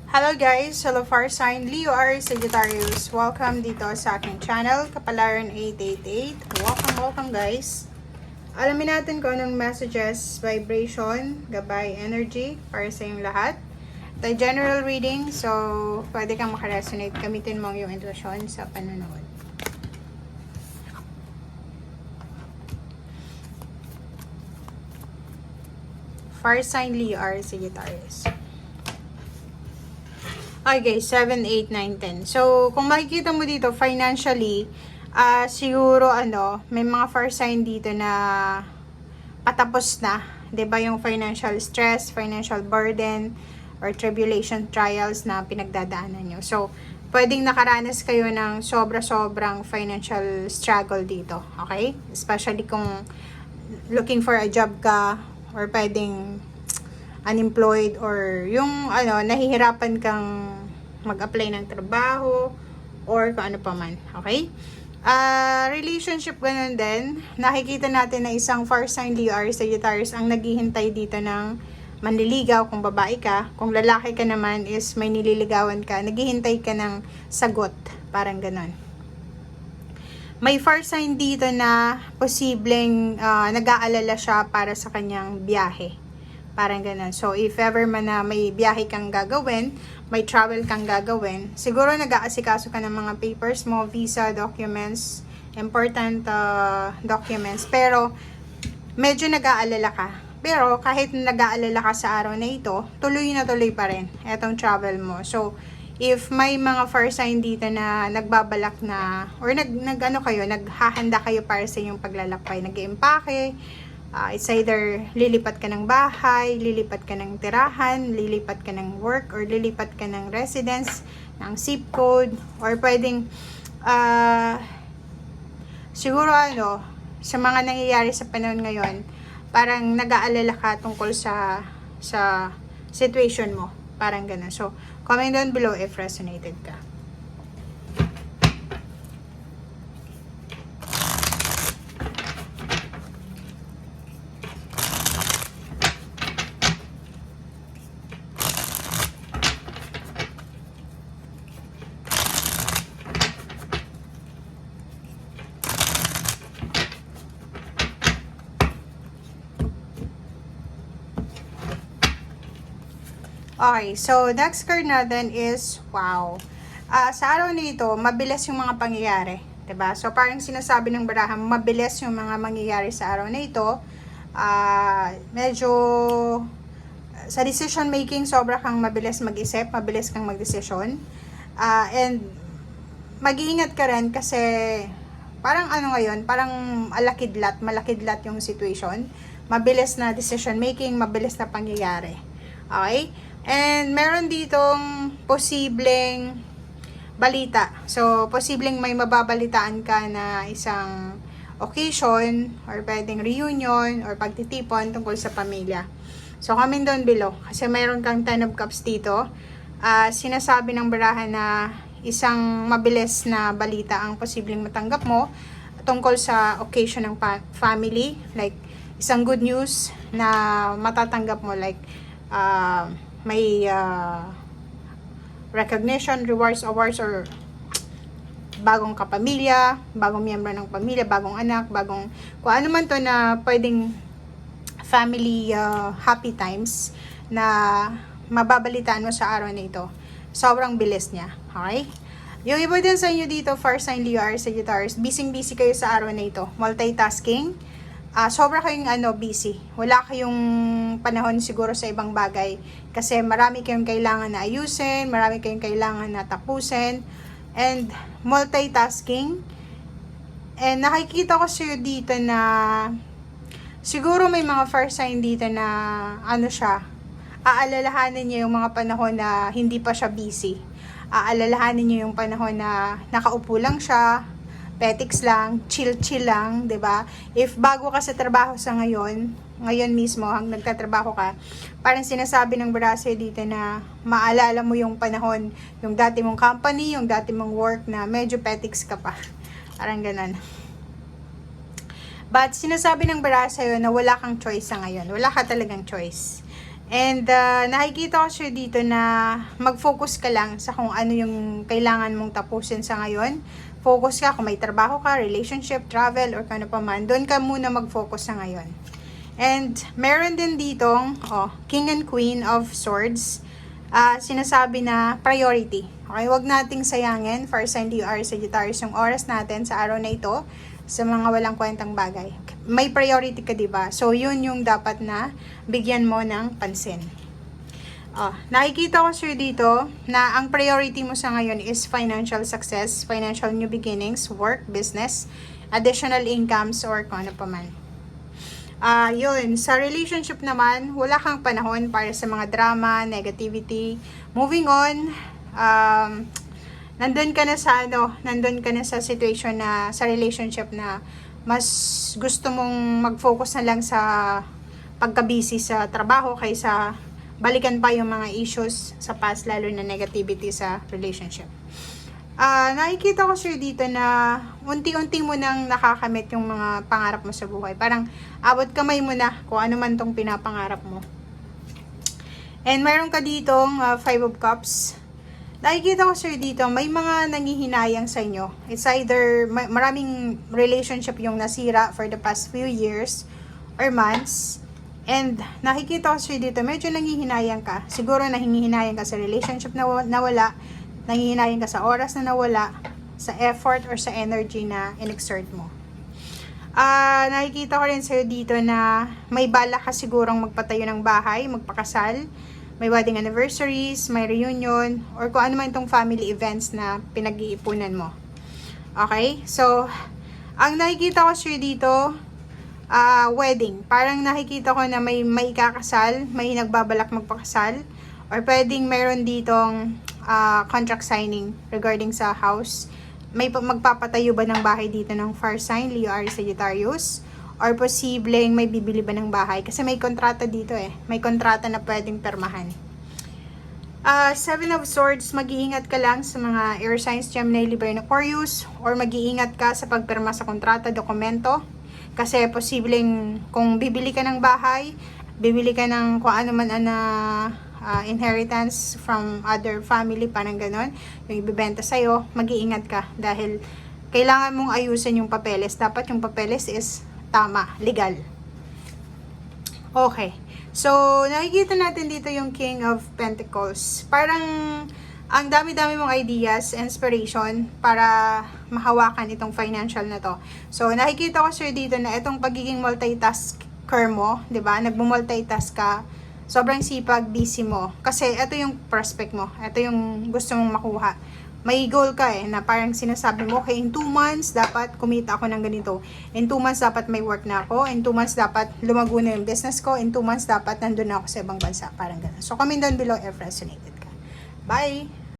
Hello guys! Hello fire sign Leo Aries Sagittarius. Welcome dito sa aking channel, Kapalaran 888. Welcome guys! Alamin natin kung anong messages, vibration, gabay, energy para sa inyong lahat. Ito general reading, so pwede kang makaresonate. Gamitin mo yung intuition sa panonood. Fire sign Leo Aries Sagittarius. Okay, 7, 8, 9, 10. So, kung makikita mo dito, financially, siguro, may mga fire sign dito na patapos na. 'Di ba yung financial stress, financial burden, or tribulation trials na pinagdadaanan nyo. So, pwedeng nakaranas kayo ng sobra-sobrang financial struggle dito. Okay? Especially kung looking for a job ka, or pwedeng unemployed, or yung nahihirapan kang mag-apply ng trabaho or kung ano pa man. Okay? Relationship, ganun din. Nakikita natin na isang fire sign Leo Aries Sagittarius ang naghihintay dito ng manliligaw kung babae ka. Kung lalaki ka naman is may nililigawan ka, naghihintay ka ng sagot. Parang ganun. May fire sign dito na posibleng nag-aalala siya para sa kanyang biyahe. Parang ganun. So, if ever man na may biyahe kang gagawin, may travel kang gagawin, siguro nag-aasikaso ka ng mga papers mo, visa, documents, important documents. Pero, medyo nag-aalala ka. Pero, kahit nag-aalala ka sa araw na ito, tuloy na tuloy pa rin etong travel mo. So, if may mga fire sign dito na nagbabalak na, or naghahanda kayo para sa inyong paglalakbay, nag-iimpake, it's either lilipat ka ng bahay, lilipat ka ng tirahan, lilipat ka ng work, or lilipat ka ng residence, ng zip code, or pwedeng siguro sa mga nangyayari sa panahon ngayon, parang nag-aalala ka tungkol sa situation mo. Parang ganun. So, comment down below if resonated ka. Okay, so next card natin is, wow. Sa araw nito, mabilis yung mga pangyayari. 'Di ba? So parang sinasabi ng baraha, mabilis yung mga mangyayari sa araw na ito. Medyo sa decision making, sobra kang mabilis mag-isip, mabilis kang magdesisyon. And mag-iingat ka rin kasi parang ngayon, parang malakidlat yung situation. Mabilis na decision making, mabilis na pangyayari. Okay? And meron ditong posibleng balita. So, posibleng may mababalitaan ka na isang occasion, or pwedeng reunion, or pagtitipon tungkol sa pamilya. So, comment down below. Kasi meron kang 10 of cups dito. Sinasabi ng baraha na isang mabilis na balita ang posibleng matanggap mo tungkol sa occasion ng family. Like, isang good news na matatanggap mo. Like, may recognition, rewards, awards, or bagong kapamilya, bagong miyembro ng pamilya, bagong anak, bagong kung ano man to na pwedeng family happy times na mababalitaan mo sa araw na ito. Sobrang bilis niya. Okay? Yung iba din sa inyo dito, fire sign Leo Aries Sagittarius, busy kayo sa araw na ito. Multitasking. Sobra kayong busy. Wala kayong panahon siguro sa ibang bagay. Kasi marami kayong kailangan na ayusin, marami kayong kailangan na tapusin. And multitasking. And nakikita ko sa'yo dito na siguro may mga fire sign dito na aalalahanin niya yung mga panahon na hindi pa siya busy. Aalalahanin niya yung panahon na nakaupo lang siya, petics lang, chill lang, 'di ba? If bago ka sa trabaho sa ngayon mismo, nagtatrabaho ka, parang sinasabi ng brase dito na maalala mo yung panahon, yung dati mong company, yung dati mong work na medyo petics ka pa. Parang ganun. But sinasabi ng brase na wala kang choice sa ngayon. Wala ka talagang choice. And nakikita ko siya dito na mag-focus ka lang sa kung ano yung kailangan mong tapusin sa ngayon. Focus ka kung may trabaho ka, relationship, travel, or kung ano pa man. Doon ka muna mag-focus sa ngayon. And meron din ditong King and Queen of Swords. Sinasabi na priority. Okay, wag nating sayangin for sign you are Sagittarius yung oras natin sa araw na ito sa mga walang kwentang bagay. May priority ka, 'di ba? So yun yung dapat na bigyan mo ng pansin. Nakikita ko sir dito na ang priority mo sa ngayon is financial success, financial new beginnings, work, business, additional incomes, or kung ano pa man. Yun, sa relationship naman, wala kang panahon para sa mga drama, negativity. Moving on, nandun ka na sa situation na, sa relationship na mas gusto mong mag-focus na lang sa pagka-busy sa trabaho kaysa balikan pa yung mga issues sa past, lalo na negativity sa relationship. Nakikita ko sir dito na unti-unti mo nang nakakamit yung mga pangarap mo sa buhay. Parang abot kamay mo na kung ano man tong pinapangarap mo. And mayroon ka ditong 5 of Cups. Nakikita ko sir dito, may mga nangihinayang sa inyo. It's either maraming relationship yung nasira for the past few years or months. And nakikita ko sir dito, medyo nangihinayang ka. Siguro nangihinayang ka sa relationship na nawala. Nangihinayang ka sa oras na nawala, sa effort or sa energy na in-exert mo. Nakikita ko rin sa'yo dito na may balak ka sigurong magpatayo ng bahay, magpakasal, may wedding anniversaries, may reunion, or kung ano man itong family events na pinag-iipunan mo. Okay? So, ang nakikita ko sa'yo dito, wedding. Parang nakikita ko na may ikakasal, may nagbabalak magpakasal, or pwedeng mayroon ditong contract signing regarding sa house. May magpapatayo ba ng bahay dito ng fire sign, Leo, Aries, Sagittarius? Or posibleng may bibili ba ng bahay? Kasi may kontrata dito eh. May kontrata na pwedeng permahan. 7 of Swords, mag-iingat ka lang sa mga air signs, Gemini, Libra, and Aquarius. Or mag-iingat ka sa pagpirma sa kontrata, dokumento. Kasi posibleng kung bibili ka ng bahay, bibili ka ng kung ano man na inheritance from other family, parang ganon, yung ibibenta sa'yo, mag-iingat ka dahil kailangan mong ayusin yung papeles. Dapat yung papeles is tama, legal. Okay. So, nakikita natin dito yung King of Pentacles. Parang ang dami-dami mong ideas, inspiration para mahawakan itong financial na to. So, nakikita ko sir dito na itong pagiging multitasker mo, 'di ba? Nagmo-multitask ka. Sobrang sipag, busy mo. Kasi ito yung prospect mo. Ito yung gusto mong makuha. May goal ka na parang sinasabi mo, okay, in 2 months, dapat kumita ako ng ganito. In 2 months, dapat may work na ako. In 2 months, dapat lumago na yung business ko. In 2 months, dapat nandun na ako sa ibang bansa. Parang ganun. So, comment down below if resonated ka. Bye!